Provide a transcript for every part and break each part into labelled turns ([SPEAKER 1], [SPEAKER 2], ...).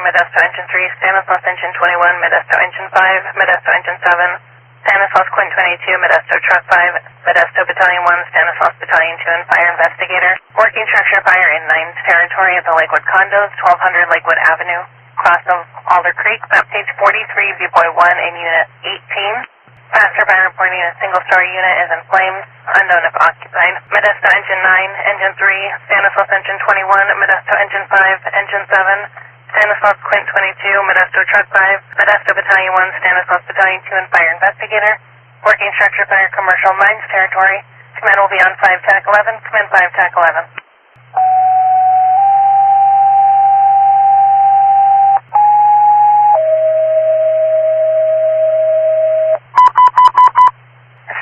[SPEAKER 1] Modesto engine 3, Stanislaus engine 21, Modesto engine 5, Modesto engine 7, Stanislaus Quint 22, Modesto truck 5, Modesto battalion 1, Stanislaus battalion 2, and fire investigator. Working structure fire in 9's territory at the Lakewood condos, 1200 Lakewood Avenue, cross of Alder Creek, map page 43, viewpoint 1 in unit 18. Faster fire reporting a single-story unit is in flames, unknown if occupied. Modesto engine 9, engine 3, Stanislaus engine 21, Modesto engine 5, engine 7, Stanislaus Quint 22, Modesto truck 5, Modesto battalion 1, Stanislaus battalion 2, and fire investigator. Working structure fire commercial mines territory. Command will be on 5 TAC 11, command 5 TAC 11.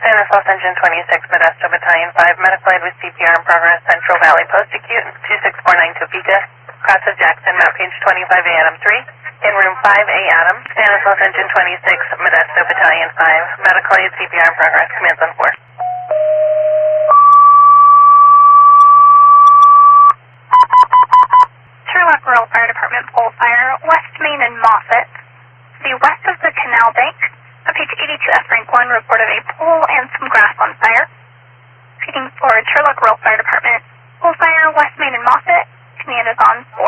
[SPEAKER 1] Stanislaus engine 26, Modesto battalion 5, medical aid with CPR in progress, Central Valley Post Acute, 2649 Topeka, cross of Jackson, map page 25A Adam 3, in room 5A Adam, Stanislaus engine 26, Modesto battalion 5, medical aid CPR in progress, commands on 4.
[SPEAKER 2] Turlock Rural Fire Department pole fire, West Main and Moffett. The west of the Canal Bank, on page 82 F rank 1, reported a pole and some grass on fire. Repeating for Turlock Rural Fire Department, pole fire, West Main and Moffett, command is on 4.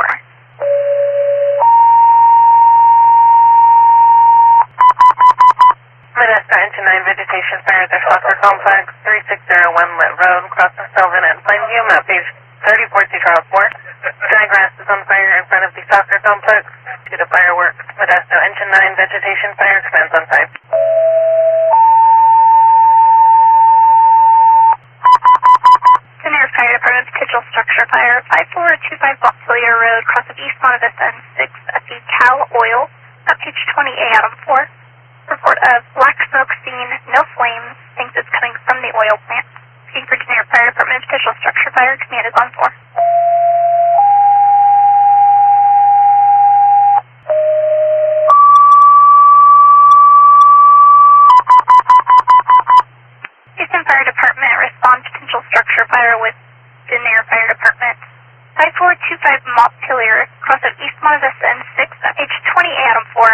[SPEAKER 1] Modesto engine 9, vegetation fire at the soccer complex, 3601 Lit Road, cross of Sylvan and Plainview, map page 34 Charles 4. Dry grass is on fire in front of the soccer complex due to fireworks. Modesto engine 9, vegetation fire, commands on 5.
[SPEAKER 2] Daenerys Fire Department potential structure fire, 5425 Montpelier Road, cross of East Monte Vista and 6 at the Cal Oil, at page 20A Adam 4. Report of black smoke seen, no flames, thinks it's coming from the oil plant. Speaking for Daenerys Fire Department potential structure fire, command is on 4. Houston Fire Department respond potential structure fire with Daenerys Fire Department. 5425 Montpelier, cross of East Monte Vista and 6 at page 20A Adam 4.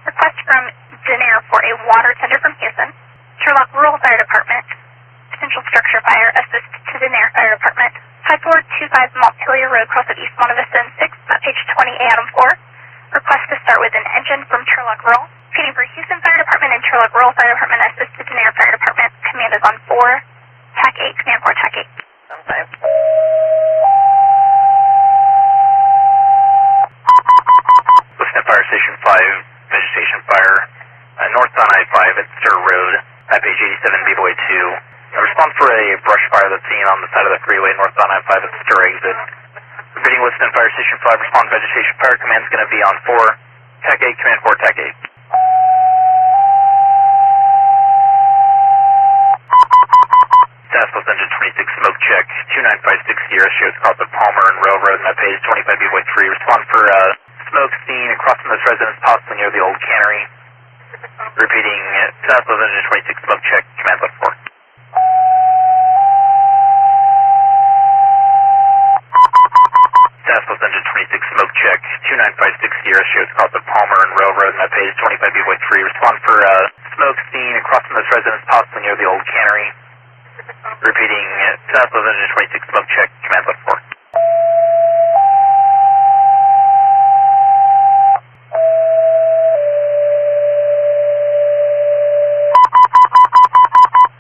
[SPEAKER 2] Request from Daenerys for a water tender from Houston. Turlock Rural Fire Department, potential structure fire, assist to Daenerys Fire Department. 5425 Montpelier Road, cross of East Monte Vista and 6 at page 20A Adam 4. Request to start with an engine from Turlock Rural. Repeating for Houston Fire Department and Turlock Rural Fire Department, assist to Daenerys Fire Department. Command is on 4. TAC 8, command 4, TAC 8.
[SPEAKER 1] On 5.
[SPEAKER 3] Houston Fire Station 5, vegetation fire, north on I-5 at Stir Road, at page 87, B-Boy 2. Respond for a brush fire that's seen on the side of the freeway, north on I-5 at Stir exit. Repeating Houston Fire Station 5, respond vegetation fire, command's going to be on 4. TAC 8, command 4, TAC 8. Stanislaus engine 26, smoke check, 2956 Sierra, shows across the Palmer and Railroad, map page 25 B-Boy 3. Respond for smoke seen across from this residence, possibly near the old cannery. Repeating, Stanislaus engine 26, smoke check, command 4. Stanislaus engine 26, smoke check, 2956 Sierra, shows across the Palmer and Railroad, map page 25 B-Boy 3. Respond for smoke seen across from this residence, possibly near the old cannery. Repeating, Stanislaus engine 26, smoke check, command 4.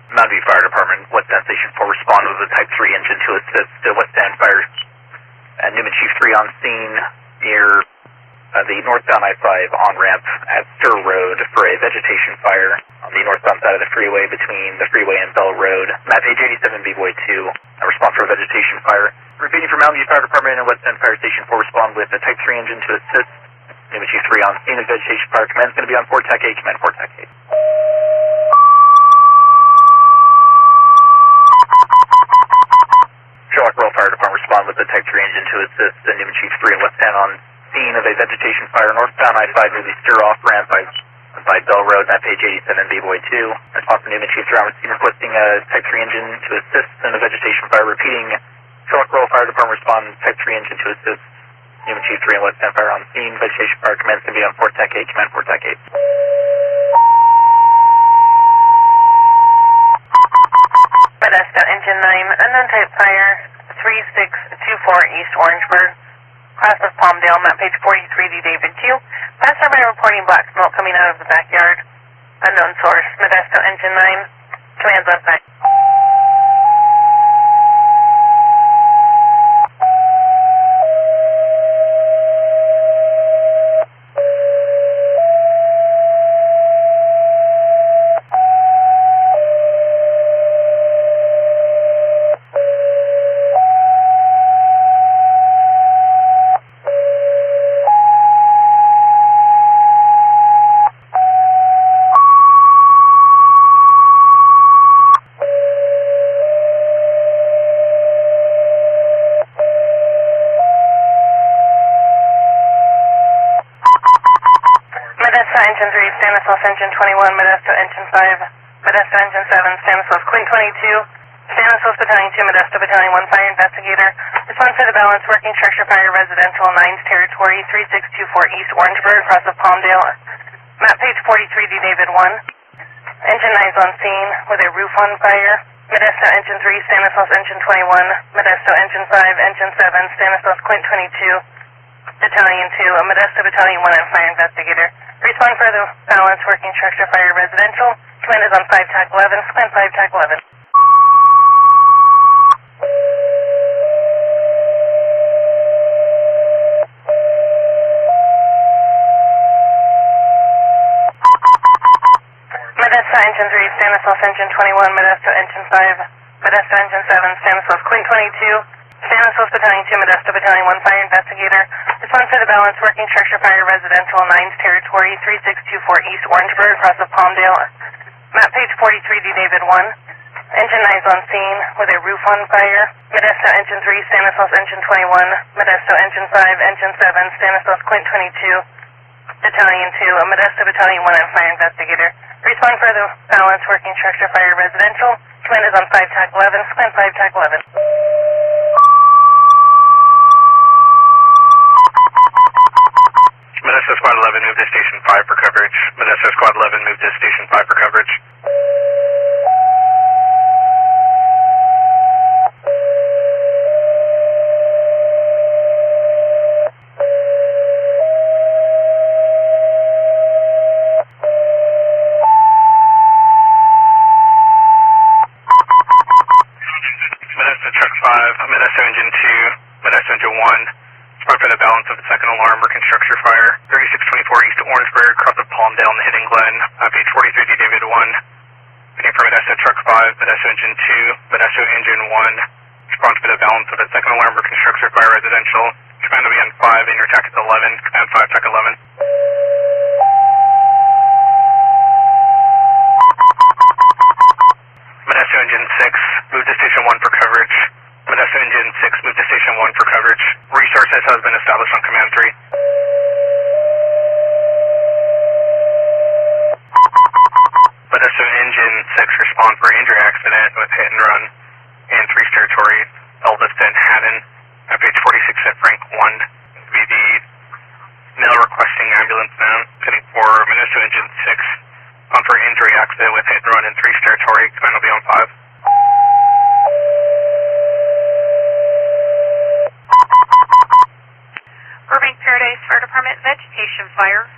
[SPEAKER 3] Mountain View Fire Department, West End Station 4, respond with a Type 3 engine to assist West End Fire Newman Chief 3 on scene near the northbound I-5 on-ramp at Stir Road for a vegetation fire on the northbound side of the freeway between the freeway and Bell Road. Map page 87, B-Boy 2. Respond for a vegetation fire. Repeating for Mountain View Fire Department and West End Fire Station 4, respond with a Type 3 engine to assist Newman Chief 3 on scene of vegetation fire. Command's going to be on 4 TAC 8, command 4 TAC 8. Turlock Rural Fire Department respond with the Type 3 engine to assist the Newman Chief 3 and West End on scene of a vegetation fire northbound I-5 near the Stir off ramp by Bell Road, map page 87, B-Boy 2. Response from Newman Chief 3 on scene requesting a Type 3 engine to assist in the vegetation fire. Repeating, Turlock Rural Fire Department respond Type 3 engine to assist Newman Chief 3 and West End Fire on scene. Vegetation fire commenced to be on 4 Tech 8. Command 4 Tech 8.
[SPEAKER 1] Modesto Engine 9, unknown type fire, 3624 East Orangeburg. Cross of Palmdale, map page 43D David 2. Fast survey reporting black smoke coming out of the backyard. Unknown source, Modesto Engine 9. Commands on site. Modesto Engine 3, Stanislaus Engine 21, Modesto Engine 5, Modesto Engine 7, Stanislaus Queen 22, Stanislaus Battalion 2, Modesto Battalion 1, Fire Investigator. Respond for the balance, working structure fire, residential, 9's territory, 3624 East Orangeburg, across of Palmdale. Map page 43D David 1. Engine 9's on scene with a roof on fire. Modesto Engine 3, Stanislaus Engine 21, Modesto Engine 5, Engine 7, Stanislaus Quint 22, Battalion 2, Modesto Battalion 1 and Fire Investigator. Respond for the balance, working structure fire, residential. Command is on 5 TAC 11, command 5 TAC 11. Modesto Engine 3, Stanislaus Engine 21, Modesto Engine 5, Modesto Engine 7, Stanislaus Quint 22, Stanislaus Battalion 2, Modesto Battalion 1, Fire Investigator. Respond for the balance, working structure fire, residential, 9's territory, 3624 East Orangeburg, across of Palmdale. Map page 43D David 1. Engine 9's on scene with a roof on fire. Modesto Engine 3, Stanislaus Engine 21, Modesto Engine 5, Engine 7, Stanislaus Quint 22, Battalion 2, Modesto Battalion 1 and Fire Investigator. Respond for the balance, working structure fire, residential. Command is on 5 TAC 11, command 5 TAC 11.
[SPEAKER 3] Modesto Squad 11, move to Station 5 for coverage. Modesto Squad 11, move to Station 5 for coverage. Modesto Truck 5, Modesto Engine 2, Modesto Engine 1. Respond for the balance of the second alarm, working structure fire, 3624 East Orangeburg, across of Palmdale and Hidden Glen, page 43D David 1. Waiting for Modesto Truck 5, Modesto Engine 2, Modesto Engine 1. Respond for the balance of the second alarm, working structure fire, residential. Command will be on 5, and your attack is 11, command 5, attack 11. Modesto Engine 6, move to Station 1 for coverage. Modesto Engine 6, move to Station 1 for coverage. Resources has been established on Command 3. Modesto Engine 6, respond for injury accident with hit and run in 3's territory, Elviston, Haddon, at page 46 at Frank 1. Be the male requesting ambulance now, sitting for Modesto Engine 6, on for injury accident with hit and run in 3's territory. Command will be on 5.
[SPEAKER 4] Burbank Paradise Fire Department, vegetation fire,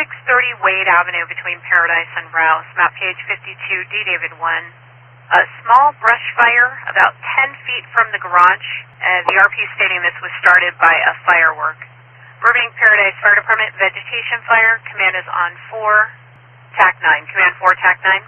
[SPEAKER 4] 630 Wade Avenue between Paradise and Rouse, map page 52D David 1. A small brush fire about 10 feet from the garage. The RP stating this was started by a firework. Burbank Paradise Fire Department, vegetation fire, command is on 4 TAC 9, command 4 TAC 9.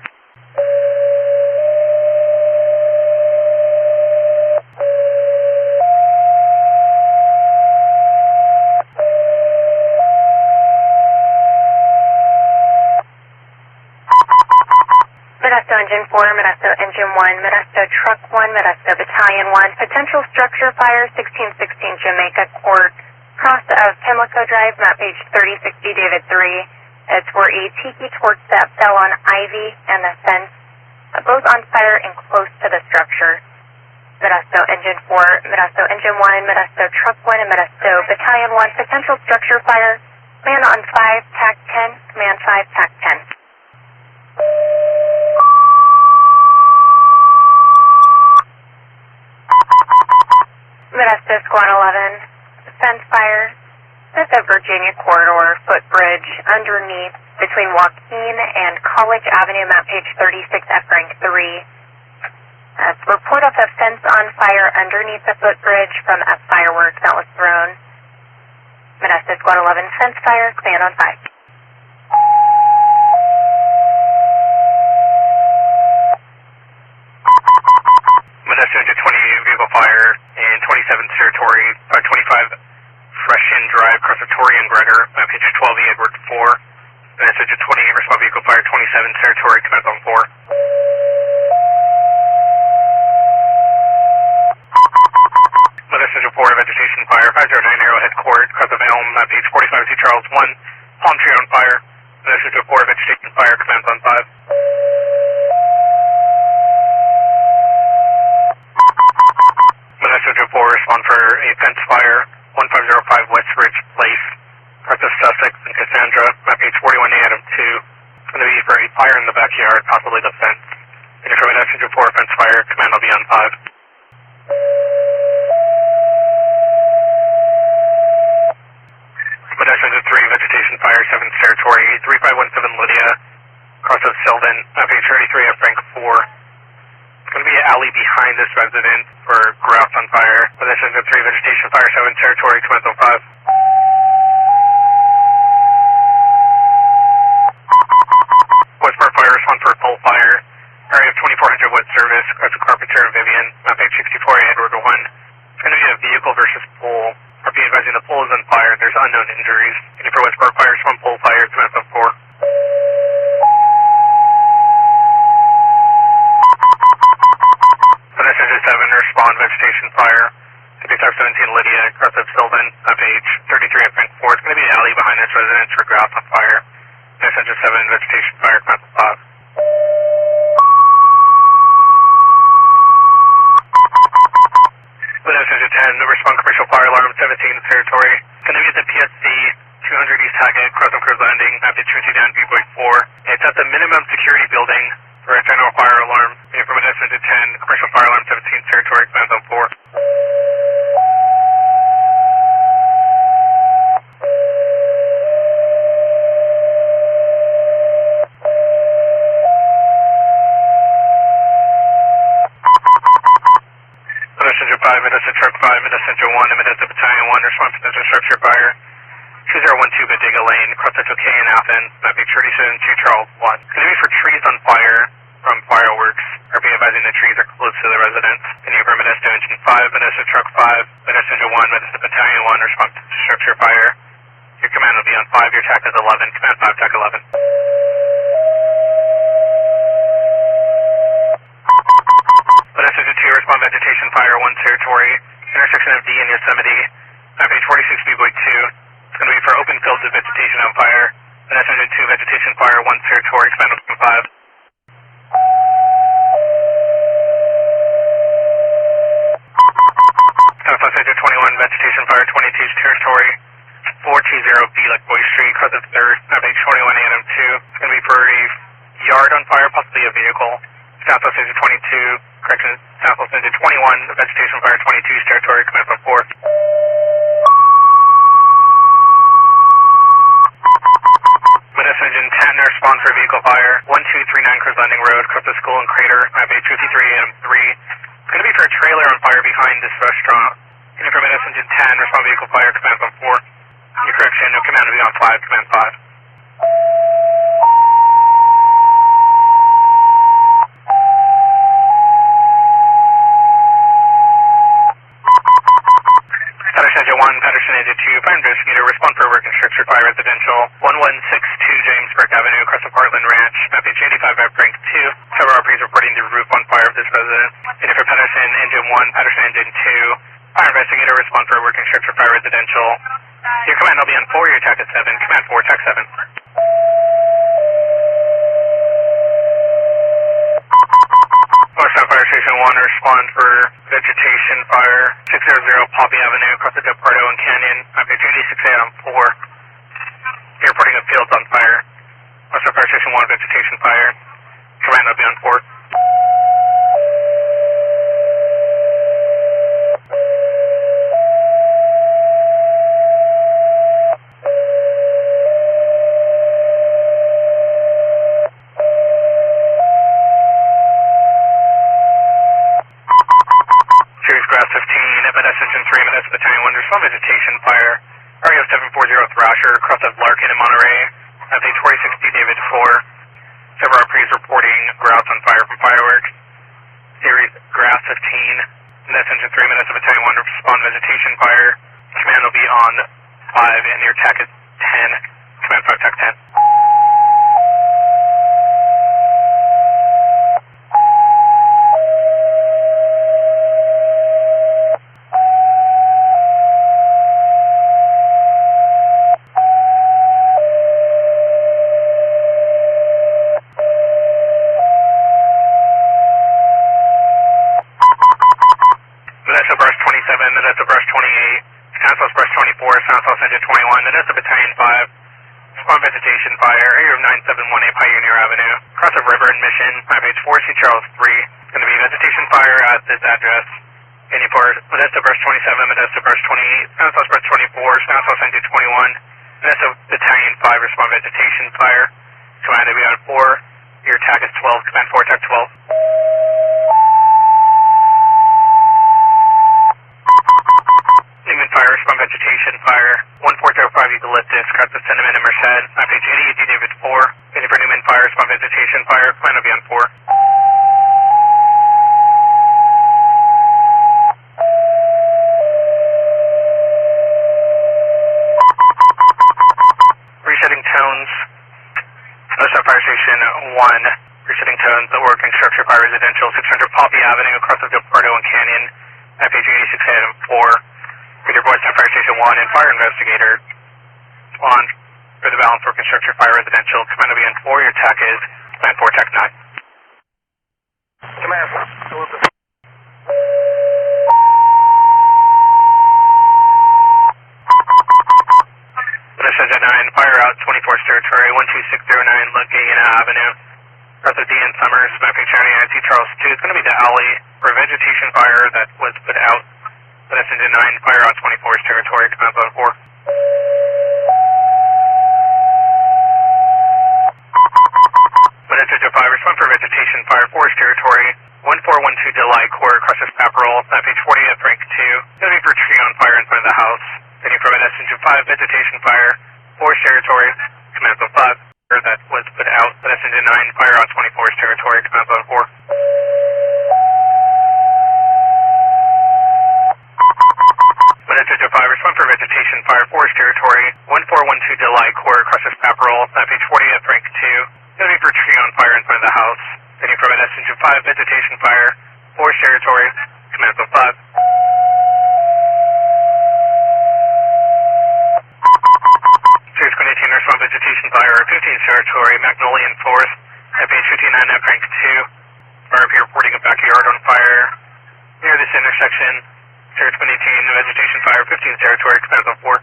[SPEAKER 1] Modesto Engine 4, Modesto Engine 1, Modesto Truck 1, Modesto Battalion 1, potential structure fire, 1616 Jamaica Court, cross of Pimlico Drive, map page 3060 David 3. It's where a tiki torch that fell on ivy and the fence, both on fire and close to the structure. Modesto Engine 4, Modesto Engine 1, Modesto Truck 1, and Modesto Battalion 1, potential structure fire. Command on 5, TAC 10, Command 5, TAC 10. Modesto Squad 11, fence fire. At the Virginia Corridor footbridge underneath between Joaquin and College Avenue, map page 36 at rank 3. Report of a fence on fire underneath the footbridge from a firework that was thrown. Modesto Squad 11, fence fire, command on 5.
[SPEAKER 3] Modesto into 20 vehicle fire in 27th territory, 25 Freshen Drive, across Victoria and Gregor, map page 12E, Edward 4. Modesto into 20, respond vehicle fire, 27th territory, command on 4. Modesto into 4, vegetation fire, 509 Arrowhead Court, across the Elm, map page 45, C. Charles 1, palm tree on fire. Modesto into 4, vegetation fire, command on 5. Modesto into 4, respond for a fence fire, 1505 West Ridge Place, across of Sussex and Cassandra, map page 41A, Adam 2. It's going to be for a fire in the backyard, possibly the fence. And if you're Modesto into 4, fence fire, command will be on 5. Modesto into 3, vegetation fire, 7th territory, 3517 Lydia, across of Sylvan, map page 33 at Frank 4. It's going to be an alley behind this residence for grouse on fire. Modesto into 3, vegetation fire, 7th territory, command on 5. Westport fire, response for pole fire, area of 2400 Wood Service, across of Carpenter and Vivian, map page 64, Edward 1. It's going to be a vehicle versus pole. RP advising the pole is on fire, there's unknown injuries. And for Westport fire, respond pole fire, command on 4. Modesto into 7, respond vegetation fire, 5517 Lydia, across of Sylvan, map page 33 at Frank 4. It's going to be an alley behind this residence for grouse on fire. Modesto into 7, vegetation fire, command on 5. Modesto into 10, respond commercial fire alarm, 17th territory. It's going to be at the PSC, 200 East Haggett, cross of Cruz Landing, map page 2 down, B-Boy 4. It's at the minimum security building for a general fire alarm. And for Modesto into 10, commercial fire alarm, 17th territory, command on 4. Modesto into 5, Modesto Truck 5, Modesto into 1, and Modesto Battalion 1, respond to the structure fire. 2012 Bodega Lane, cross Central K in Athens, map page 37, 2 Charles 1. It's going to be for trees on fire from fireworks. RP advising the trees are close to the residence. And for Modesto Engine 5, Modesto Truck 5, Modesto Engine 1, Modesto Battalion 1, respond to the structure fire. Your command will be on 5, your TAC is 11, command 5, TAC 11. Modesto Engine 2, respond vegetation fire, 1 territory, intersection of D and Yosemite, map page 46, B-Boy 2. It's going to be for open fields of vegetation on fire. Modesto Engine 2, vegetation fire, 1 territory, command will be on 5. Southwest Engine 21, vegetation fire, 22's territory, 420B, like Boy Street, cross of 3rd, map page 21, Adam 2. It's going to be for a yard on fire, possibly a vehicle. Southwest Engine 22, correction, Southwest Engine 21, vegetation fire, 22's territory, command from 4. Modesto Engine 10, respond for vehicle fire, 1239 Cruz Landing Road, across the school and crater, map page 53, Adam 3. It's going to be for a trailer on fire behind this restaurant. And for Modesto Engine 10, respond vehicle fire, command on 4. Your correction, no command will be on 5, command 5. Patterson Engine 1, Patterson Engine 2, fire investigator, respond for work and structure fire residential, 1162 Jamesburg Avenue, across the Portland Ranch, map page 85 at Frank 2. Several RPs reporting the roof on fire of this residence. And for Patterson Engine 1, Patterson Engine 2, fire investigator, respond for work and structure fire residential. Your command will be on 4, your TAC is 7, command 4, TAC 7. Northside Fire Station 1, respond for vegetation fire, 600 Poppy Avenue, across the Depardo and Canyon, page 86A on 4. Reporting of fields on fire. Western Fire Station 1, vegetation fire. Command will be on 4. Series Grass 15, Modesto Engine 3, Modesto Battalion 1, respond vegetation fire. REO 740 Thrasher, across of Larkin and Monterey. Page 46D David 4. Several RPs reporting grouts on fire from fireworks. Series Grass 15, Modesto Engine 3, Modesto Battalion 1, respond vegetation fire. Command will be on 5 and your TAC is 10. Command 5 TAC 10. Modesto Brush 27, Modesto Brush 28, Southwest Brush 24, Southwest Engine 21, Modesto Battalion 5, spawn vegetation fire, area of 9718 Pioneer Avenue, cross of River and Mission, page 4, C. Charles 3, going to be vegetation fire at this address. Any for Modesto Brush 27, Modesto Brush 28, Southwest Brush 24, Southwest Engine 21, Modesto Battalion 5, respond vegetation fire. Command to be on 4, your TAC is 12, command 4, TAC 12. Newman Fire, respond vegetation fire, 1405 Eucalyptus, across the Cinnamon and Merced, page 88D David 4. Any for Newman Fire, respond vegetation fire, command will be on 4. Resetting tones, Modesto Fire Station 1, resetting tones, the working structure fire residential, 600 Poppy Avenue, across the Depardo and Canyon, page 86A and 4. With your voice on Fire Station 1 and fire investigator on for the balance working structure fire residential. Command will be on 4, your TAC is command 4, TAC 9. Command 4. Modesto Jet 9, fire out 24th territory, 12609 Laguna Avenue. Across of DN Summers, mapping County and C. Charles 2. It's going to be the alley for a vegetation fire that was put out. Modesto Engine 9, fire out 24th territory, command zone 4. Modesto Jet 5, respond for vegetation fire, forest territory, 1412 Delay Court, across this Paparol, page 40 at Frank 2. Going to be for tree on fire in front of the house. Then from Modesto Engine 5, vegetation fire, forest territory, command zone 5. That was put out. Modesto Engine 9, fire out 24th territory, command zone 4. Modesto Jet 5, respond for vegetation fire, forest territory, 1412 Delay Court, across this Paparol, page 40 at Frank 2. Going to be for tree on fire in front of the house. Then from Modesto Engine 5, vegetation fire, forest territory, command zone 5. Series 18, respond vegetation fire, 15th territory, Magnolian Forest, page 59 at Frank 2. RP reporting a backyard on fire near this intersection. Series 18, vegetation fire, 15th territory, command zone 4.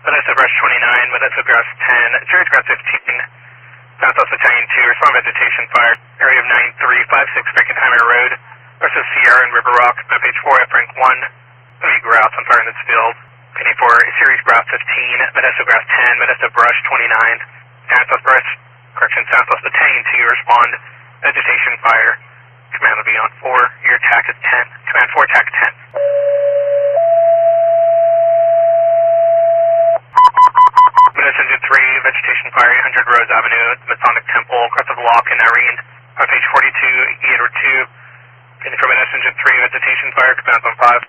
[SPEAKER 3] Modesto Brush 29, Modesto Grass 10, Series Grass 15, Southwest Battalion 2, respond vegetation fire, area of 9356 Frankenheimer Road, west of Sierra and River Rock, page 4 at Frank 1. Going to be grouse on fire in this field. Penny for Series Grass 15, Modesto Grass 10, Modesto Brush 29, Southwest Brush, Southwest Battalion 2, respond vegetation fire. Command will be on 4, your TAC is 10, command 4, TAC 10. Modesto Engine 3, vegetation fire, 800 Rose Avenue, Masonic Temple, across of Lock and Irene, page 42, Eater 2. Penny for Modesto Engine 3, vegetation fire, command zone 5.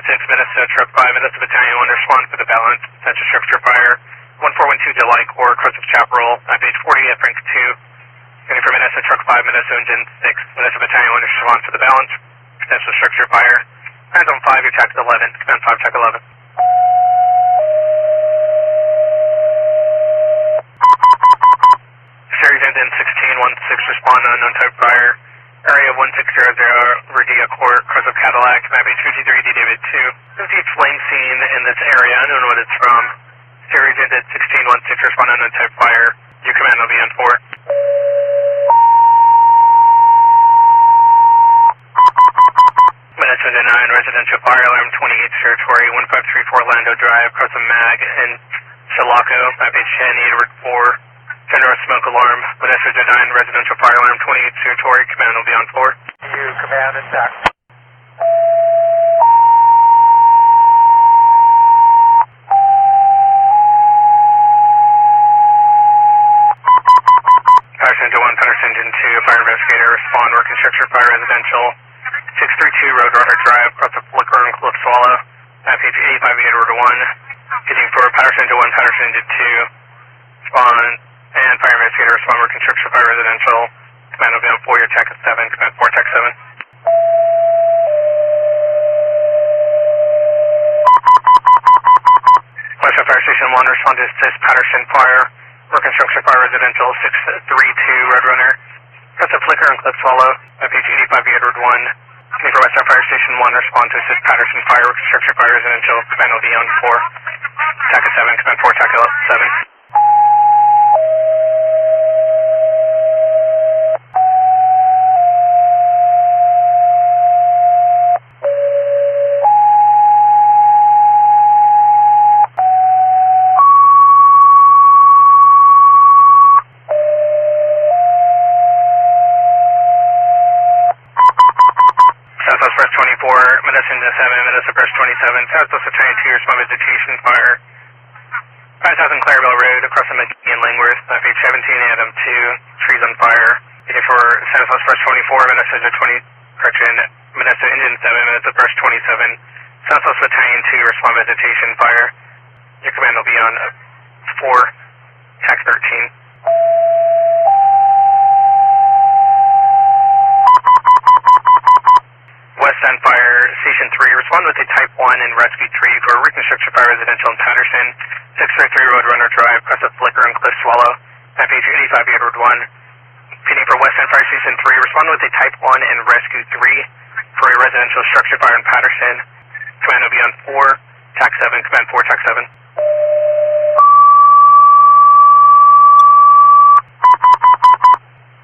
[SPEAKER 3] 6, Modesto, truck 5, Modesto Battalion 1, respond for the balance, potential structure fire. 1412 Delhi Corps, Crest of Chaparral, map page 40 at Frank 2. Ready for Modesto, truck 5, Modesto engine 6, Modesto Battalion 1, respond for the balance, potential structure fire. Command on 5, your TAC 11, command 5, TAC 11. Series engine 1616, respond to unknown type fire. Area 1600, Radia Court, Crest of Cadillac, map page 53, D David 2. There's a flame scene in this area, I don't know what it's from. Series engine 1616, respond to unknown type fire. Your command will be on 4. Modesto 9, residential fire alarm 28 territory, 1534 Lando Drive, across the MAG in Chalaco, map page 10, Edward 4. General smoke alarm, Modesto 9, residential fire alarm 28 territory, command will be on 4.
[SPEAKER 5] You command attack.
[SPEAKER 3] Patterson Engine 1, Patterson Engine 2, fire investigator, respond, working structure, fire residential, 632 Roadrunner Drive, across the Flicker and Cliff Swallow, map page 85, Edward 1, getting for Patterson Engine 1, Patterson Engine 2, respond, and fire investigator, respond, working structure, fire residential, command will be on 4, your TAC is 7, command 4, TAC 7. Western Fire Station 1, respond to assist Patterson Fire, working structure, fire residential, 632 Roadrunner, across the Flicker and Cliff Swallow, map page 85, Edward 1, getting for Western Fire Station 1, respond to assist Patterson Fire, working structure, fire residential, command will be on 4, TAC is 7, command 4, TAC 7. Southwest Press 24, Modesto 7, Modesto Press 27, Southwest Battalion 2, respond vegetation fire. 5000 Clarabelle Road, across the Median Langworth, map page 17, Adam 2, trees on fire. Looking for Southwest Press 24, Modesto 20, correction, Modesto Engine 7, Modesto Press 27, Southwest Battalion 2, respond vegetation fire. Your command will be on 4, TAC 13. West End Fire Station 3, respond with a Type 1 and Rescue 3 for reconstruction fire residential in Patterson, 633 Roadrunner Drive, across the Flicker and Cliff Swallow, map page 85, Edward 1. Feeding for West End Fire Station 3, respond with a Type 1 and Rescue 3 for a residential structure fire in Patterson. Command will be on 4, TAC 7, command 4, TAC 7.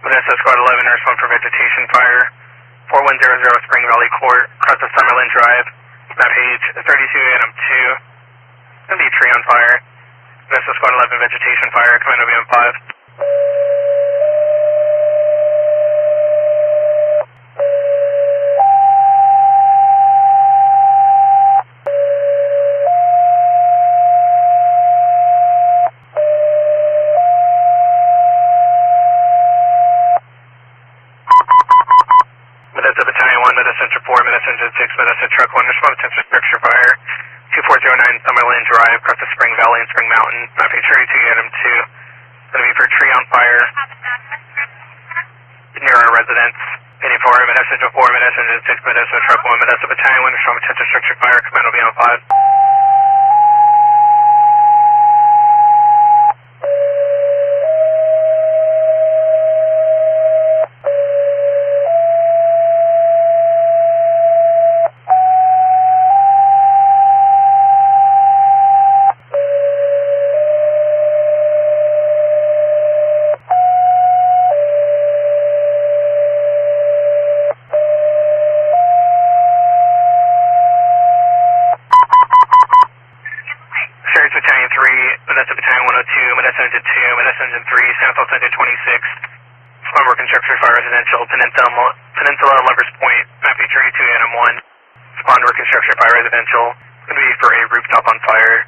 [SPEAKER 3] Modesto Squad 11, respond for vegetation fire. 4100 Spring Valley Court, across the Summerlin Drive, map page 32, Adam 2. Going to be a tree on fire. Modesto Squad 11, vegetation fire, command will be on 5. Modesto Battalion 1, Modesto Engine 4, Modesto Engine 6, Modesto Truck 1, respond to structure fire. 2409 Summerlin Drive, across the Spring Valley and Spring Mountain, map page 32, Adam 2. Going to be for a tree on fire near our residence. 84, Modesto Engine 4, Modesto Engine 6, Modesto Truck 1, Modesto Battalion 1, respond to structure fire, command will be on 5. Battalion 3, Modesto Battalion 102, Modesto Engine 2, Modesto Engine 3, Southwest Engine 26, Smart Work and Structure Fire Residential, Peninsula Lovers Point, map page 32, Adam 1, Spawn Work and Structure Fire Residential, going to be for a rooftop on fire.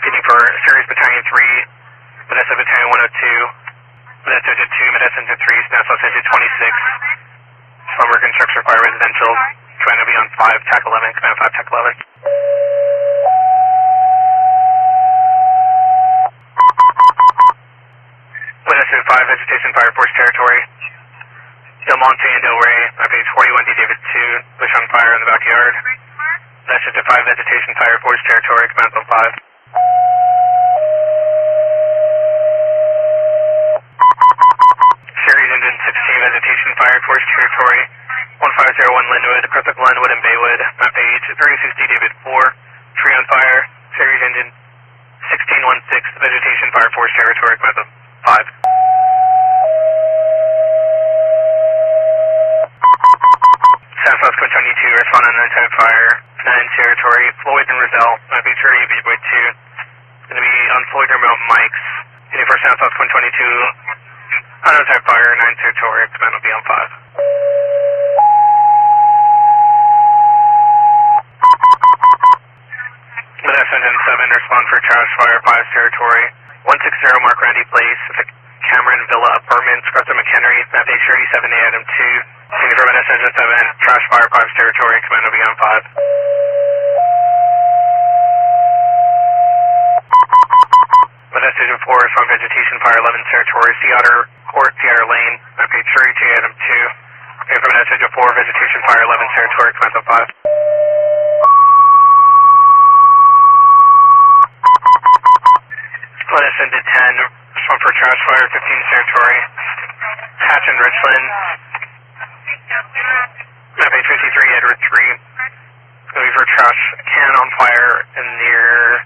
[SPEAKER 3] Feeding for Series Battalion 3, Modesto Battalion 102, Modesto Engine 2, Modesto Engine 3, Southwest Engine 26, Spawn Work and Structure Fire Residential, command will be on 5, TAC 11, command 5, TAC 11. Modesto 5, vegetation fire force territory. Del Monte and Del Rey, map page 41, D David 2, bush on fire in the backyard. Modesto 5, vegetation fire force territory, command on 5. Series engine 16, vegetation fire force territory. 1501 Linwood, across of Glenwood and Baywood, map page 36, D David 4, tree on fire. Series engine 1616, vegetation fire force territory, command on 5. Southwest Coast 22, respond on type fire, 9 territory, Floyd and Roselle, map page 30, B-Boy 2. Going to be on Floyd remote Mike's, heading for Southwest Coast 22, on type fire, 9 territory, command will be on 5. Modesto engine 7, respond for trash fire, 5 territory, 160 Mark Randy Place, Cameron Villa Apartments, across of McHenry, map page 37, Adam 2. Heading for Modesto engine 7, trash fire, 5 territory, command will be on 5. Modesto engine 4, respond vegetation fire, 11 territory, Sea Otter Court, Sea Otter Lane, map page 32, Adam 2. Heading for Modesto engine 4, vegetation fire, 11 territory, command on 5. Modesto engine 10, respond for trash fire, 15 territory, Hatch and Richland, map page 53, Edward 3. Going for trash can on fire in near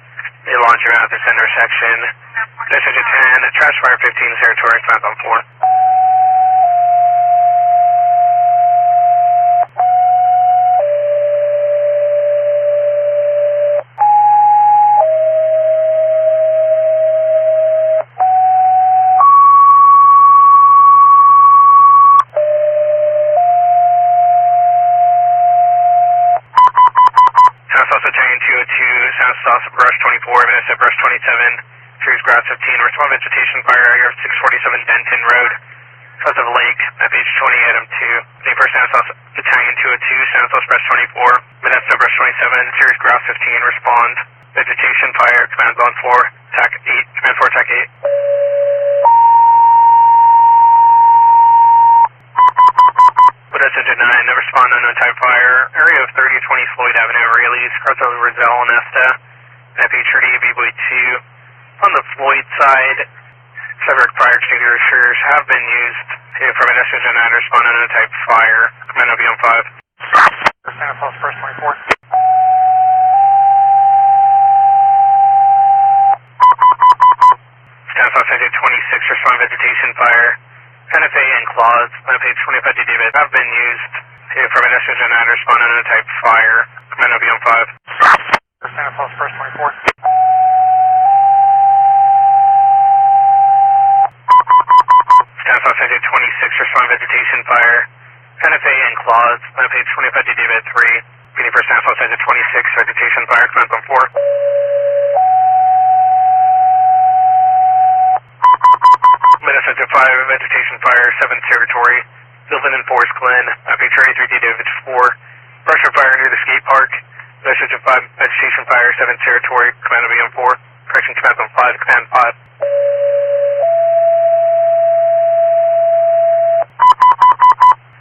[SPEAKER 3] the laundromat at this intersection. Modesto engine 10, trash fire, 15 territory, command on 4. South Brush 24, Modesto Brush 27, Trees Grass 15, respond vegetation fire area of 647 Denton Road, south of Lake, map page 20, Adam 2. Heading for South Battalion 202, South Brush 24, Modesto Brush 27, Series Grass 15, respond vegetation fire, command on 4, TAC 8, command 4, TAC 8. Modesto engine 9, respond unknown type fire, area of 3020 Floyd Avenue, Rayleighs, across of Roselle and Esta, map page 30, B-Boy 2. On the Floyd side, several fire extinguishers have been used for Modesto engine 9, respond unknown type fire, command will be on 5.
[SPEAKER 5] Santa Claus First 24.
[SPEAKER 3] Santa Claus engine 26, respond vegetation fire. NFA and claws, map page 25 D David, have been used for Modesto engine 9, respond unknown type fire, command will be on 5.
[SPEAKER 5] Santa Claus First 24.
[SPEAKER 3] Santa Claus engine 26, respond vegetation fire. NFA and claws, map page 25 D David 3, heading for Santa Claus engine 26, vegetation fire, command on 4. Modesto engine 5, vegetation fire, 7 territory, Sylvan and Forest Glen, map page 33 D David 4, brush fire near the skate park. Modesto engine 5, vegetation fire, 7 territory, command will be on 4. Correction, command on 5, command 5.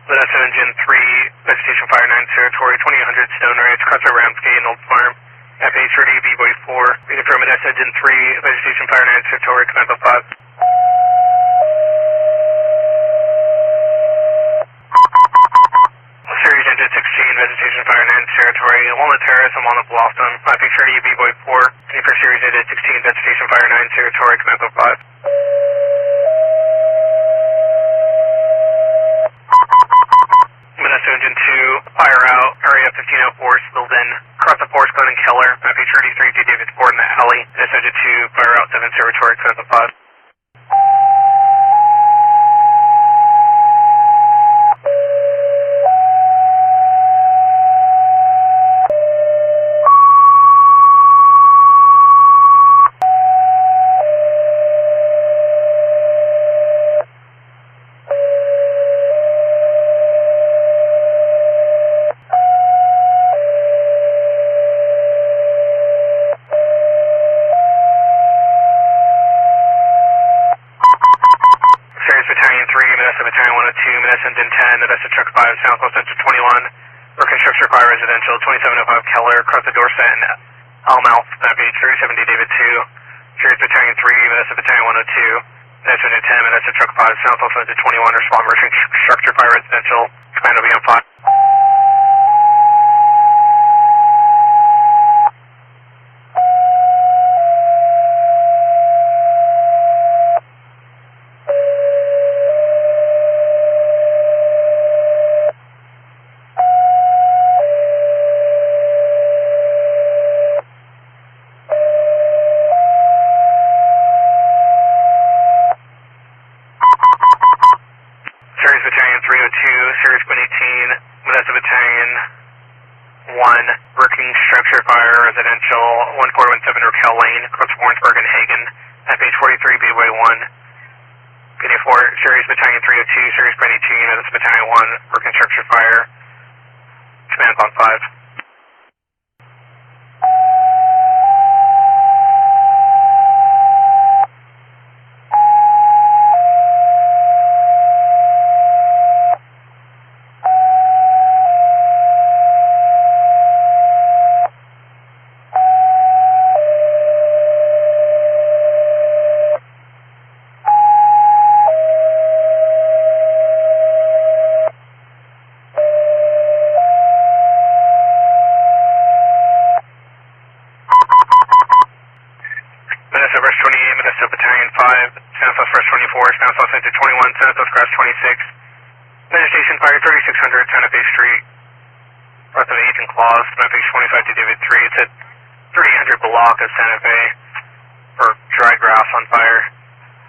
[SPEAKER 3] Modesto engine 3, vegetation fire, 9 territory, 2000 Stone Ridge, Crosser Ramsgate and Old Farm. Map page 30, B-Boy 4. Reading for Modesto engine 3, vegetation fire, 9 territory, command on 5. Series engine 16, vegetation fire, 9 territory, Walnut Terrace and Walnut Blossom. Map page 30, B-Boy 4. Reading for series engine 16, vegetation fire, 9 territory, command on 5. Modesto engine 2, fire out, area 1504, Spilden, across the Forest Glen and Keller, map page 33, D David Ford in the alley. Modesto engine 2, fire out, 7 territory, command on 5.
[SPEAKER 5] residential, 2705 Keller, across the Dorset and Almouth, map page 37D David 2, Sirius Battalion 3, Modesto Battalion 102, Modesto Unit 10, Modesto Truck 5, South also into 21, respond emerging structure fire residential, command will be on 5. Sirius Battalion 302, Sirius Queen 18, Modesto Battalion 1, working structure fire residential, 1417 Raquel Lane, across Warrensburg and Hagen, at page 43, B-Way 1. Unit 4, Sirius Battalion 302, Sirius Queen 18, Modesto Battalion 1, working structure fire, command on 5. Modesto Fresh 28, Modesto Battalion 5, San South Fresh 24, San South Center 21, San South Grass 26, vegetation fire 3600 Santa Fe Street, north of Agent Claus, map page 25 to David 3. It's at 300 block of Santa Fe for dry grass on fire.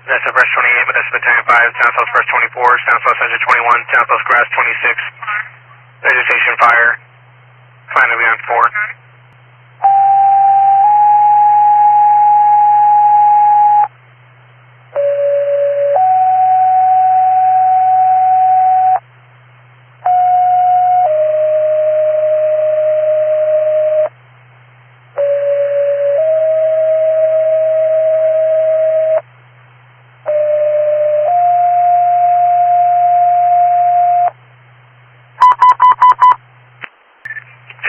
[SPEAKER 5] Modesto Fresh 28, Modesto Battalion 5, San South Fresh 24, San South Center 21, San South Grass 26, vegetation fire, command will be on 4.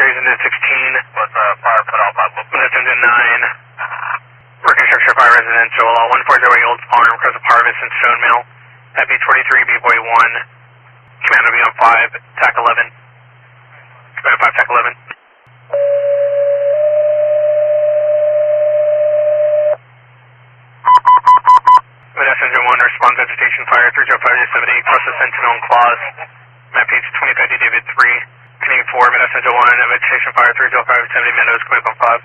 [SPEAKER 5] Series engine 16. What's fire put out by Modesto engine 9. Working structure fire residential, 140 Old Farm, across of Harvest and Stone Mill. At B23, B-Boy 1. Command will be on 5, TAC 11. Command 5, TAC 11. Modesto engine 1, respond vegetation fire, 305 to 78, across the Sentinel and Claus. Map page 25 to David 3. Canadian 4, Modesto engine 1, vegetation fire, 305 to 70 Meadows, command on 5.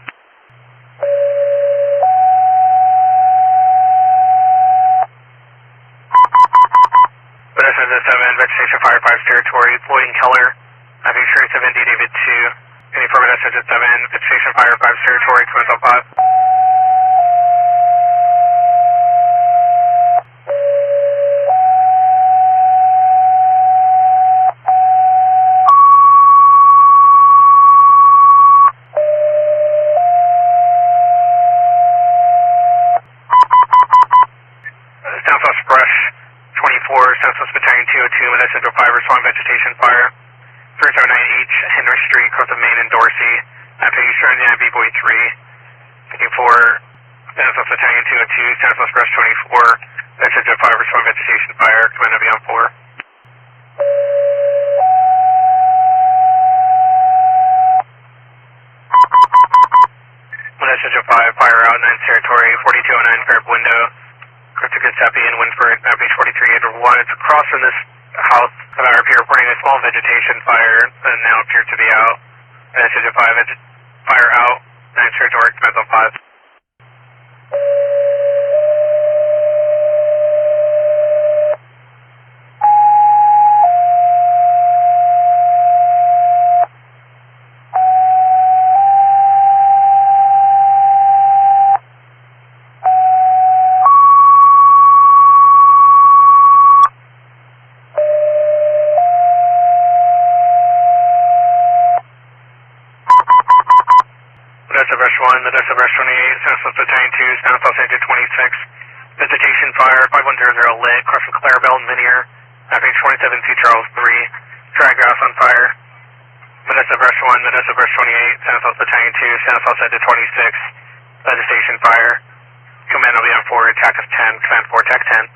[SPEAKER 5] Modesto engine 7, vegetation fire, 5 territory, Floyd and Keller. Map page 37D David 2. Canadian 4, Modesto engine 7, vegetation fire, 5 territory, command on 5. Southwest Brush 24, Southwest Battalion 202, Modesto Central 5, respond vegetation fire. 309H, Henry Street, across of Main and Dorsey. After you turn in B-Boy 3. Looking for Southwest Battalion 202, Southwest Brush 24, Modesto Central 5, respond vegetation fire. Command will be on 4. Modesto Central 5, fire out 9 territory, 4209 Fair Window. Cryptic Giuseppe and Winsford, map page 43, Edward 1. It's across from this house that I appear reporting a small vegetation fire that now appears to be out. And it's 5, fire out, 9 territory, command on 5. Modesto Fresh 1, Modesto Fresh 28, Southwest Battalion 2, Southwest Engine 26. Vegetation fire, 5100 lit, crossing Clarabelle and Linear. Map page 27, C Charles 3. Dry grass on fire. Modesto Brush 1, Modesto Brush 28, Santa Claus Battalion 2, Santa Claus Center 26, vegetation fire. Command will be on 4, attack of 10, command 4, attack 10.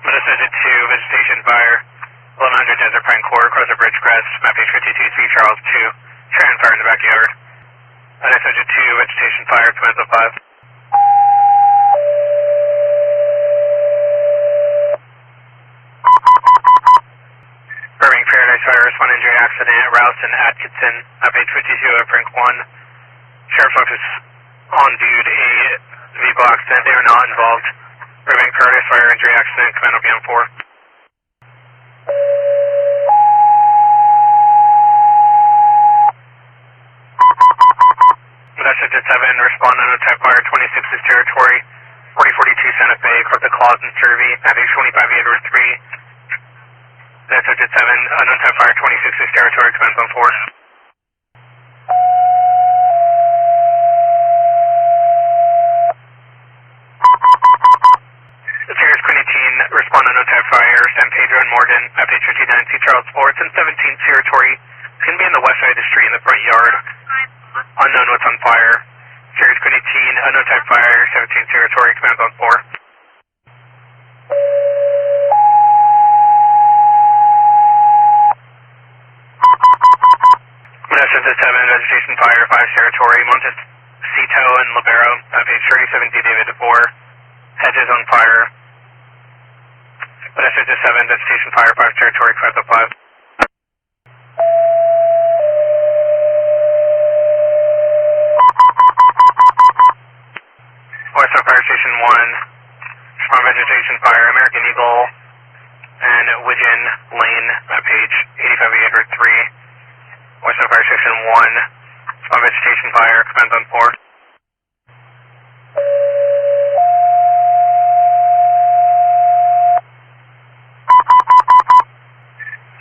[SPEAKER 5] Modesto Engine 2, vegetation fire. 1100 Desert Pine Core, across the bridge crest, map page 52, C Charles 2, Sharon fire in the backyard. Modesto Engine 2, vegetation fire, command of 5. Irving Paradise Fire, respond injury accident, Rouse and Atkinson, page 52 at Brink 1. Sheriff's Office on dude, a vehicle accident, they are not involved. Irving Paradise Fire, injury accident, command will be on 4. Modesto Jet 7, respond unknown type fire, 26 is territory, 4042 Santa Fe, across the Claws and Survey, page 25 Edward 3. Modesto Jet 7, unknown type fire, 26 is territory, commands on 4. Series Queen 18, respond unknown type fire, San Pedro and Morgan, page 59, C Charles 4, it's in 17 territory, it's going to be in the west side of the street in the front yard, unknown what's on fire. Series Queen 18, unknown type fire, 17 territory, commands on 4. Modesto Jet 7, vegetation fire, 5 territory, Montecito and Libero, page 37, D David 4, hedges on fire. Modesto Jet 7, vegetation fire, 5 territory, commands on 5. Western Fire Station 1, strong vegetation fire, American Eagle, and Widgeon Lane, page 85 Edward 3. Western Fire Station 1, strong vegetation fire, commands on 4.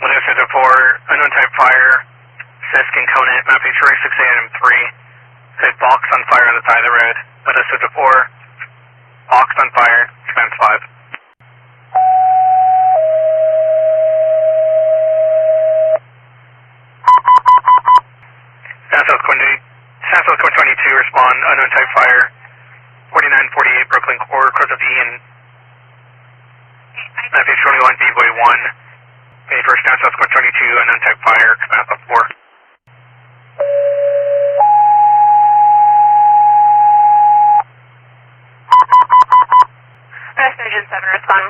[SPEAKER 5] Modesto Jet 4, unknown type fire, Sisk and Conant, page 46 AM 3. Said box on fire on the side of the road. Modesto Jet 4, box on fire, commands 5. Santa Claus 22, respond, unknown type fire, 4948 Brooklyn Core, across of E and page 21, B-Boy 1. Page first, Santa Claus 22, unknown type fire, commands on 4.
[SPEAKER 1] Engine 7, respond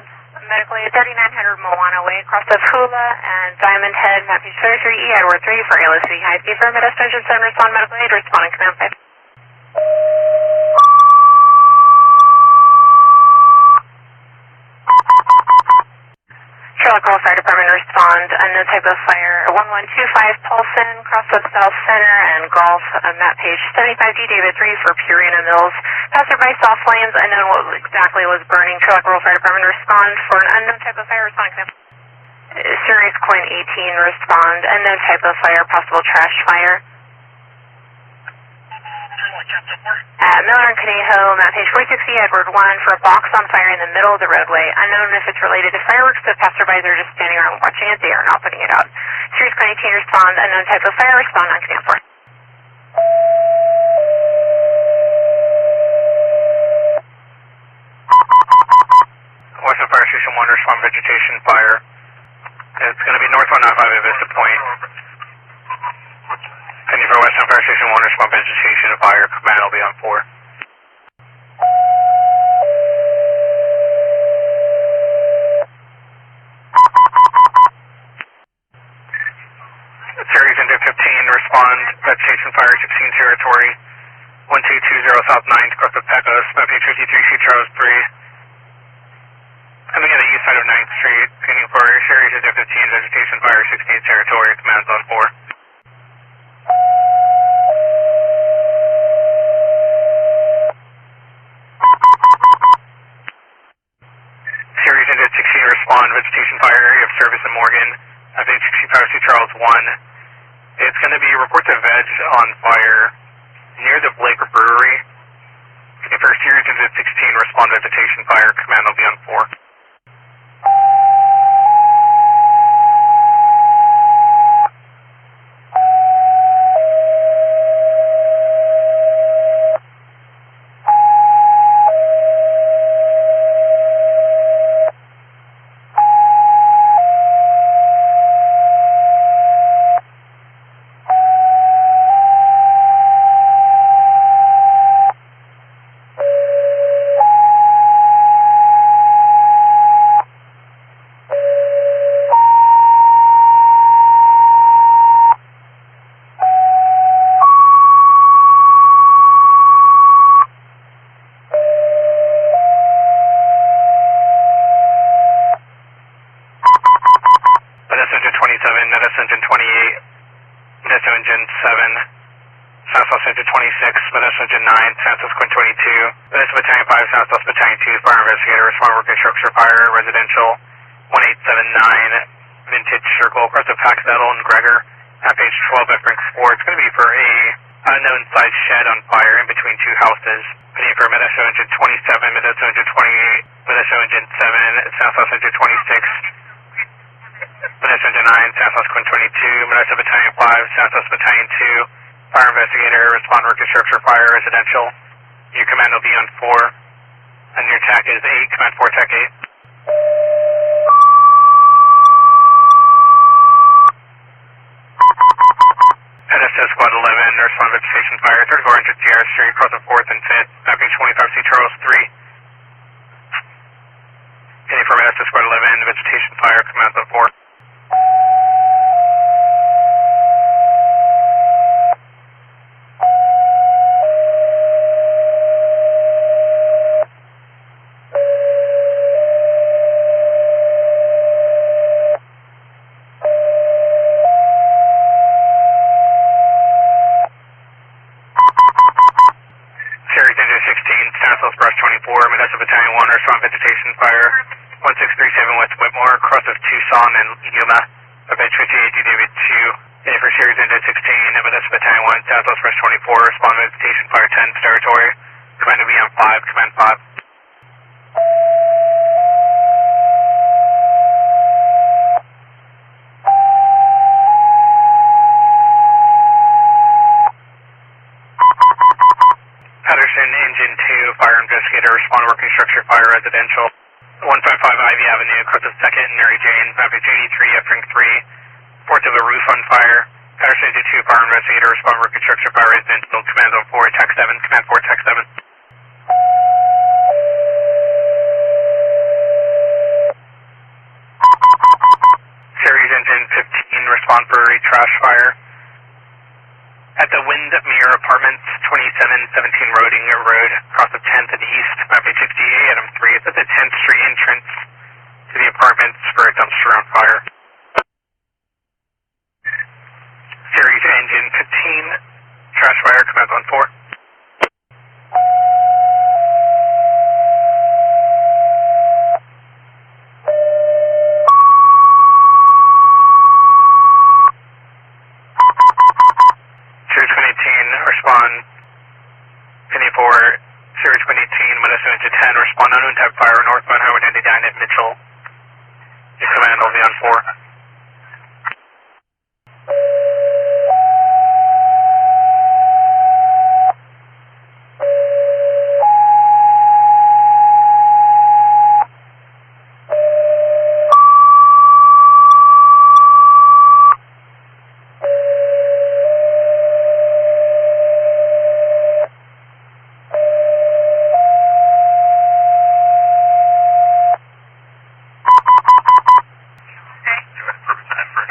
[SPEAKER 1] medically 3900 Moana Way, across of Hula and Diamond Head, map page 33, E Edward 3 for ALS City High Speed for Modesto Engine 7, respond medical aid, responding command 5. Sherlock Grove Fire Department, respond, unknown type of fire, 1125 Paulson, cross of South Center and Golf, map page 75D David 3 for Purina Mills. Passerby soft lanes, unknown what exactly was burning. Sherlock Grove Fire Department, respond for an unknown type of fire, respond command. Series Coin 18, respond, unknown type of fire, possible trash fire. Miller and Conejo, map page 46E, Edward 1, for a box on fire in the middle of the roadway. Unknown if it's related to fireworks, the passerbys are just standing around watching it. They are not putting it out. Series Coin 18, respond, unknown type of fire, respond on command 4.
[SPEAKER 5] Western Fire Station 1, respond vegetation fire. It's going to be north 195 at Vista Point. Pending for Western Fire Station 1, respond vegetation fire, command will be on 4. Series into 15, respond vegetation fire, 16 territory, 1220 South 9th, across the Pecos, map page 53, C Charles 3. Coming in the east side of 9th Street, pending for Series into 15, vegetation fire, 16 territory, commands on 4. Series into 16, respond vegetation fire, area of service in Morgan, map page 65, C Charles 1. It's going to be reports of veg on fire near the Blaker Brewery. Okay, for Series Engine 16, respond to vegetation fire. Command will be on 4. Modesto Engine 27, Modesto Engine 28, Modesto Engine 7, Southwest Engine 26, Modesto Engine 9, Southwest Quinn 22, Modesto Battalion 5, Southwest Battalion 2, Fire Investigator, respond working structure fire, residential 1879, Vintage Circle, across the Pax Battle and Gregor, at page 12 at Brink 4. It's going to be for a unknown size shed on fire in between two houses. Waiting for Modesto Engine 27, Modesto Engine 28, Modesto Engine 7, Southwest Engine 26, Modesto Engine 9, Southwest Quinn 22, Modesto Battalion 5, Southwest Battalion 2, Fire Investigator, respond working structure fire, residential. Your command will be on 4, and your TAC is 8, command 4, TAC 8. NSS Squad 11, respond vegetation fire, 34 inches GR Street, across the 4th and 5th, mapping 25C Charles 3. Any from NSS Squad 11, vegetation fire, command on 4. Series Engine 16, Southwest Brush 24, Modesto Battalion 1, respond vegetation fire, 1637 West Whitmore, cross of Tucson and Yuma, bench 58, David 2. And for Series Engine 16, Modesto Battalion 1, Southwest Brush 24, respond vegetation fire 10, territory, command to be on 5, command 5. Patterson Engine 2, Fire Investigator, respond working structure fire, residential. 155 Ivy Avenue, across the 2nd and Mary Jane, mapping 83, F ring 3, fourth of a roof on fire. Patterson Engine 2, Fire Investigator, respond working structure fire, residential. Command on 4, TAC 7, command 4, TAC 7. Series Engine 15, respond for a trash fire. At the Windmere Apartments, 2717 Roadinger Road, across of 10th and East, mapping 68, Adam 3. It's at the 10th Street entrance to the apartments for a dumpster on fire. Series Engine 15, trash fire, command on 4. Respond, Penny 4, Series 18, Modesto Engine 10, respond unknown type fire, northbound Highway 99 at Mitchell. Your command will be on 4.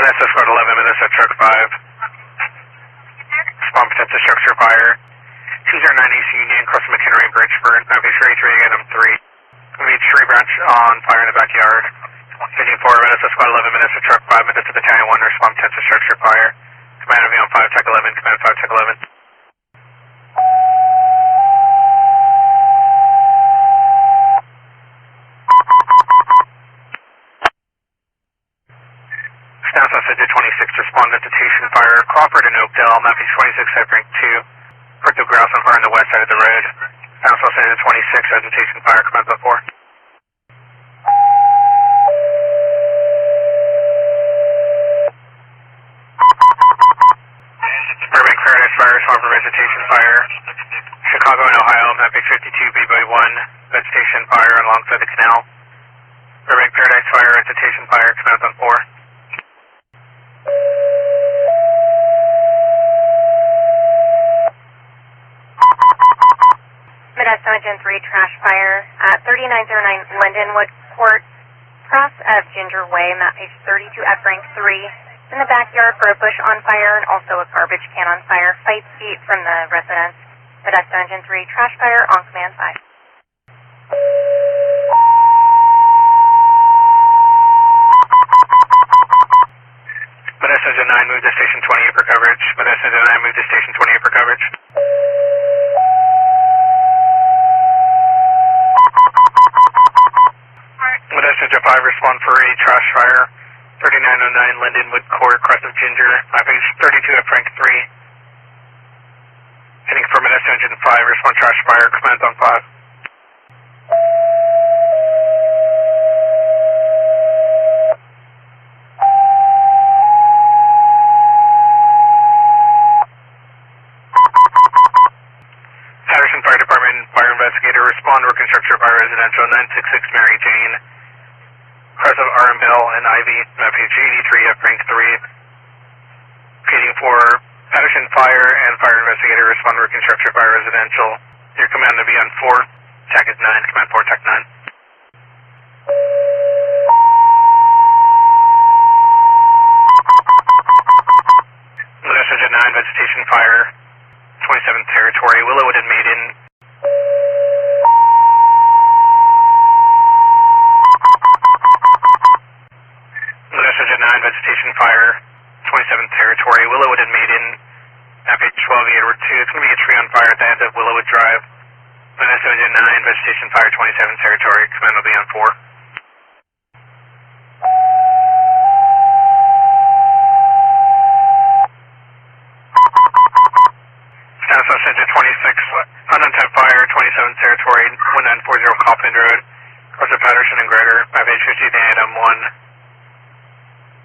[SPEAKER 5] Modesto Squad 11, Modesto Truck 5. Respond potential structure fire. 209 East Union, cross McHenry and Bridgeford. Mapping 33, Adam 3. Going to be tree branch on fire in the backyard. 54, Modesto Squad 11, Modesto Truck 5, Modesto Battalion 1, respond potential structure fire. Command will be on 5, TAC 11, command 5, TAC 11. Southwest Engine 26, respond vegetation fire, Crawford and Oakdale, mapping 26, F ring 2. Put the grouse on fire on the west side of the road. San Los Angeles 26, vegetation fire, commence on 4. Burbank Paradise Fire, respond for vegetation fire. Chicago and Ohio, map 52, B-by-1, vegetation fire alongside the canal. Burbank Paradise Fire, vegetation fire, commence on 4.
[SPEAKER 1] Modesto Engine 3 trash fire at 3909 Lindenwood Court, cross of Ginger Way, map page 32 at Frank 3. In the backyard for a bush on fire and also a garbage can on fire, 5 feet from the residence. Modesto Engine 3 trash fire on command 5.
[SPEAKER 5] Modesto Engine 9, move to station 28 for coverage. Modesto Engine 9, move to station 28 for coverage. Modesto Engine 5, respond for a trash fire. 3909 Lindenwood Court, cross of Ginger, map page 32 at Frank 3. Heading for Modesto Engine 5, respond trash fire, commence on 5. Patterson Fire Department, fire investigator, respond work instructor fire residential 966 Mary Jane. Cross of Armbell and Ivy, map page 83 at Frank 3. Heading for Patterson Fire and fire investigator, respond work instructor fire residential. Your command to be on 4, TAC is 9, command 4, TAC 9. Modesto Engine 9, vegetation fire, 27th territory, Willowwood and Maiden. Modesto Engine 9, vegetation fire, 27th territory, Willowwood and Maiden, map page 12, Edward 2. It's going to be a tree on fire at the end of Willowwood Drive. Modesto Engine 9, vegetation fire, 27th territory, command will be on 4. San Los Angeles 26, unintended fire, 27th territory, 1940 Coffin Road, cross of Patterson and Gregor, map page 50 to Adam 1.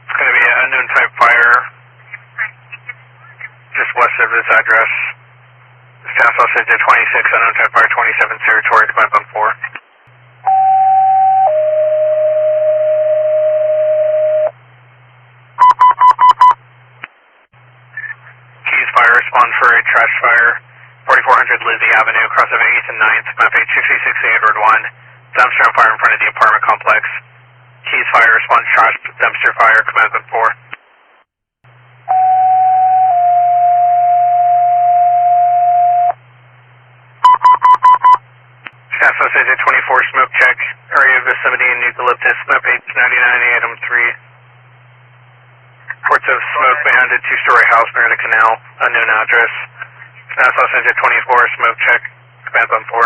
[SPEAKER 5] It's going to be an unknown type fire, just west of this address. San Los Angeles 26, unknown type fire, 27th territory, command on 4. Keys fire, respond for a trash fire, 4400 Lizzie Avenue, cross of 8th and 9th, map page 66 Edward 1. Dumpster on fire in front of the apartment complex. Keys fire, respond trash dumpster fire, command on 4. San Los Angeles 24, smoke check, area vicinity in eucalyptus, map page 99 Adam 3. Reports of smoke behind a 2-story house near the canal, unknown address. San Los Angeles 24, smoke check, command on 4.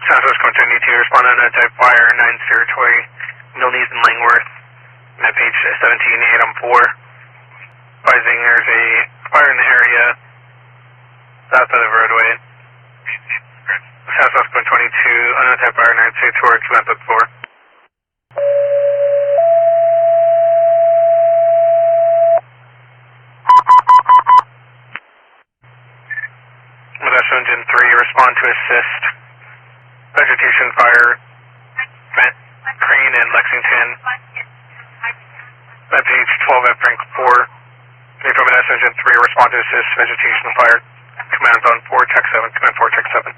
[SPEAKER 5] San Los Angeles 22, respond on a type fire, 9th territory, Milneys and Langworth, map page 17 Adam 4. Advising there's a fire in the area south of the roadway. Southwest 22, unknown type fire, 9th territory, command on 4. Modesto Engine 3, respond to assist. Vegetation fire, Crane and Lexington. Map page 12 at Frank 4. Heading from Modesto Engine 3, respond to assist. Vegetation fire, command on 4, Tech 7, command 4, Tech 7.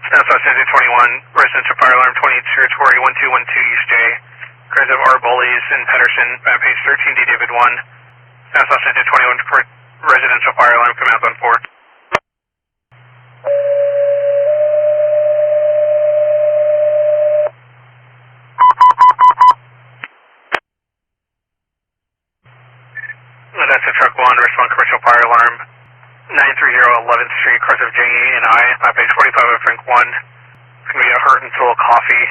[SPEAKER 5] San Los Angeles 21, residential fire alarm 28 territory, 1212 East J. Cries of Arbolies in Pedersen, map page 13 D David 1. San Los Angeles 21 for residential fire alarm, command on 4. That's a truck 1, respond commercial fire alarm. 930 11th Street, cross of J and I, map page 45 at Frank 1. It's going to be a Hurt and Soul Coffee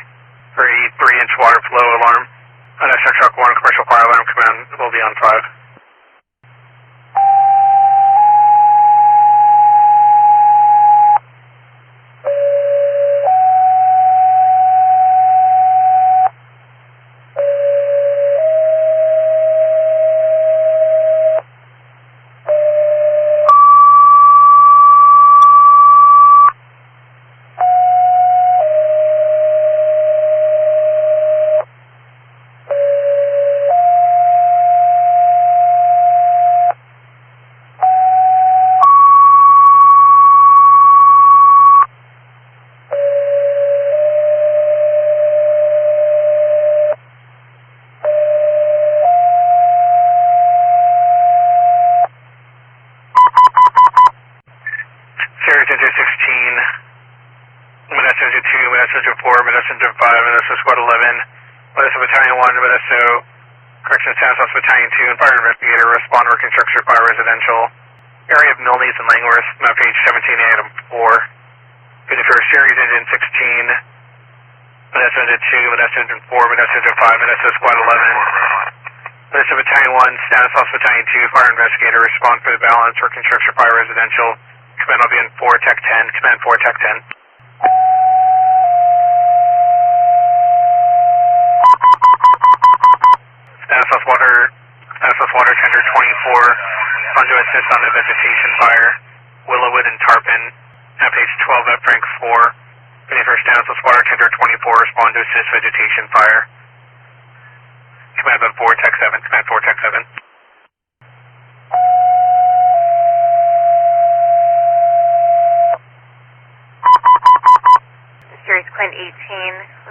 [SPEAKER 5] for a 3-inch water flow alarm. Modesto Truck 1, commercial fire alarm command will be on 5. Series engine 16, Modesto engine 2, Modesto engine 4, Modesto engine 5, Modesto squad 11, Modesto battalion 1, Modesto correction Stanislaus battalion 2, and fire investigator respond working structure fire residential. Area of Milneys and Langworth, map page 17, item 4. Good for series engine 16, Modesto engine 2, Modesto engine 4, Modesto engine 5, Modesto squad 11, Modesto battalion 1, Stanislaus battalion 2, fire investigator respond for the balance working structure fire residential. Command will be in 4, Tech 10. Command 4, Tech 10. Stanislaus Water Tender 24. Respond to assist on the vegetation fire. Willowwood and Tarpon. At page 12 at Frank 4. Ready for Stanislaus Water Tender 24. Respond to assist vegetation fire. Command 4, Tech 7. Command 4, Tech 7.
[SPEAKER 1] Series Quinn 18,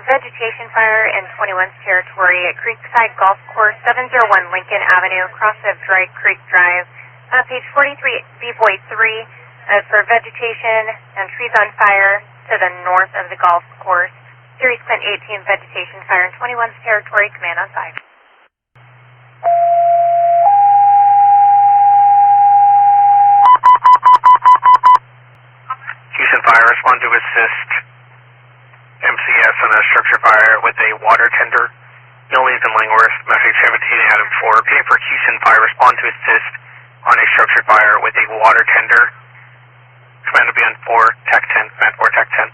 [SPEAKER 1] vegetation fire in 21's territory at Creekside Golf Course, 701 Lincoln Avenue, cross of Dry Creek Drive. Page 43, B-Boy 3, for vegetation and trees on fire to the north of the golf course. Series Quinn 18, vegetation fire in 21's territory, command on 5.
[SPEAKER 5] Houston Fire, respond to assist MCS on a structure fire with a water tender. Milneys and Langworth, message 17, item 4. Pay for Houston Fire, respond to assist on a structure fire with a water tender. Command will be on 4, Tech 10. Command 4, Tech 10.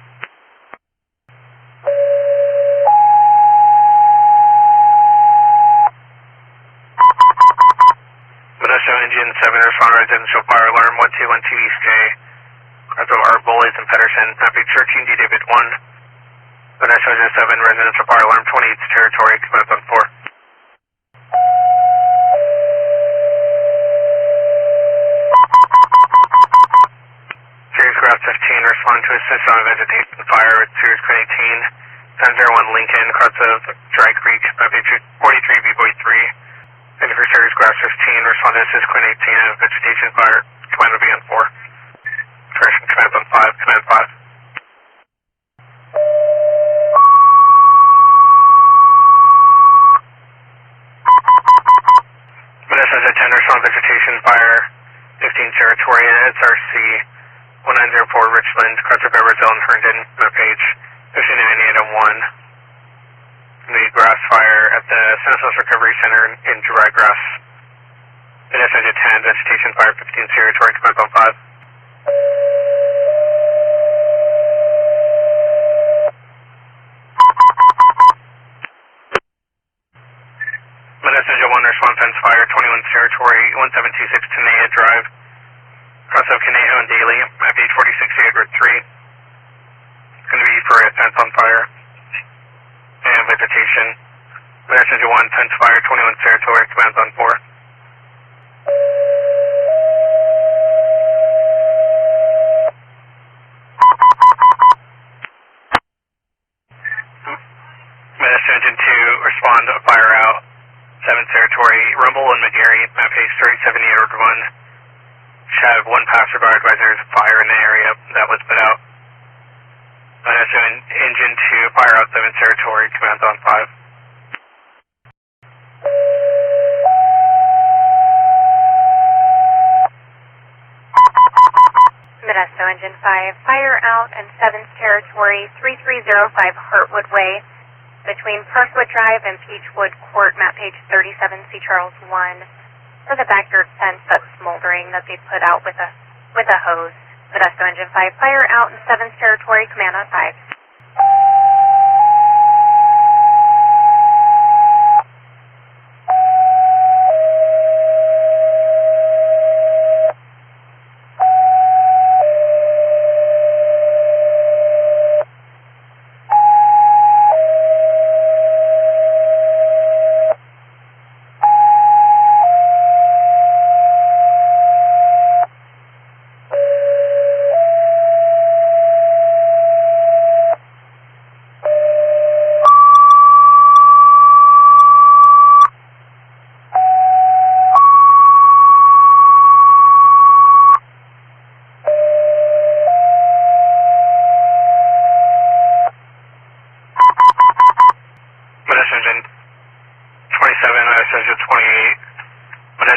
[SPEAKER 5] Modesto Engine 7, respond residential fire alarm 1212 East J. That's Art Bullies and Pedersen, map 13, D David 1. Modesto Engine 7, residential fire alarm 28th territory, command on 4. Series Grass 15, respond to assist on a vegetation fire with Series Quinn 18, 701 Lincoln, cross of Dry Creek, map 43, B-Boy 3. And for Series Grass 15, respond to assist Quinn 18 on a vegetation fire, command will be on 4. Correction, command on 5, command 5. Modesto Engine 10, respond vegetation fire, 15 territory, and SRC 1904 Richland, cross of Everzell and Herndon, map page 59 item 1. The grass fire at the Stanislaus Recovery Center in dry grass. Modesto Engine 10, vegetation fire, 15 territory, command on 5. Modesto Engine 1, respond fence fire, 21 territory, 1726 Tenaya Drive, cross of Conejo and Daly, map 846 Edward 3. It's going to be for a fence on fire and vegetation. Modesto Engine 1, fence fire, 21 territory, commands on 4. Modesto Engine 2, respond fire out, 7 territory, Rumble and McGarry, map page 37 Edward 1. Should have 1 passerby advisor. There's a fire in the area that was put out. Modesto Engine 2, fire out 7 territory, commands on 5.
[SPEAKER 1] Modesto Engine
[SPEAKER 6] Engine 5, fire out in 7th Territory, 3305 Hartwood Way, between Parkwood Drive and Peachwood Court, map page 37, C. Charles 1, for the backyard fence that's smoldering that they put out with a hose. Modesto Engine 5, fire out in 7th Territory, command on 5.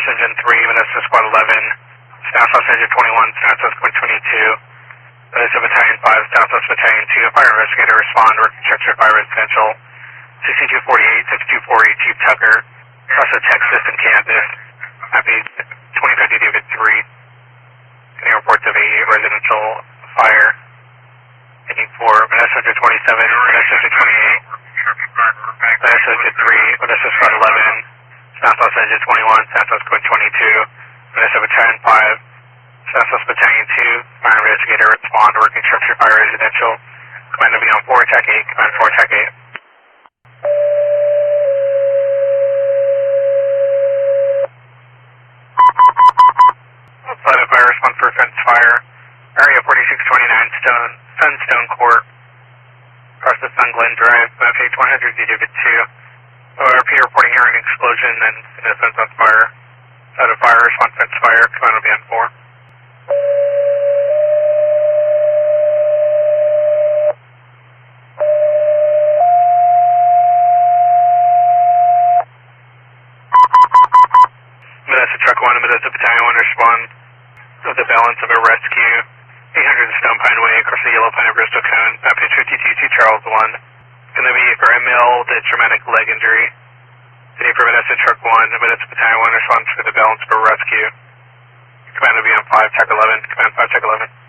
[SPEAKER 5] Engine 3, Modesto Squad 11, Southwest Engine 21, Southwest Squad 22, Modesto Battalion 5, Southwest Battalion 2, fire investigator respond, working structure fire residential, 6248, 6240, Chief Tucker, also Texas and Kansas, happy 2050 David 3, any reports of a residential fire, taking 4, Modesto Engine 27, Modesto Engine 28, Modesto Engine 3, Modesto Squad 11, Southwest Engine 21, Southwest Squad 22, Modesto Battalion 5, Southwest Battalion 2, fire investigator respond, working structure fire residential, command to be on 4 attack 8, command 4 attack 8. Outside of fire response for fence fire, area 4629 Sunstone Court, across the Sun Glen Drive, map page 100, David 2. ORP reporting hearing explosion and a fence on fire. Out of fire response fence fire, command will be on 4. Modesto Truck 1 and Modesto Battalion 1 respond with the balance of a rescue. 800 Stone Pine Way across the Yellow Pine Bristol Cone, map page 52, T. Charles 1. Going to be for ML, the traumatic leg injury. City for Modesto Truck 1, Modesto Battalion 1 responds for the balance for rescue. Command will be on 5, Tech 11, command 5, Tech 11.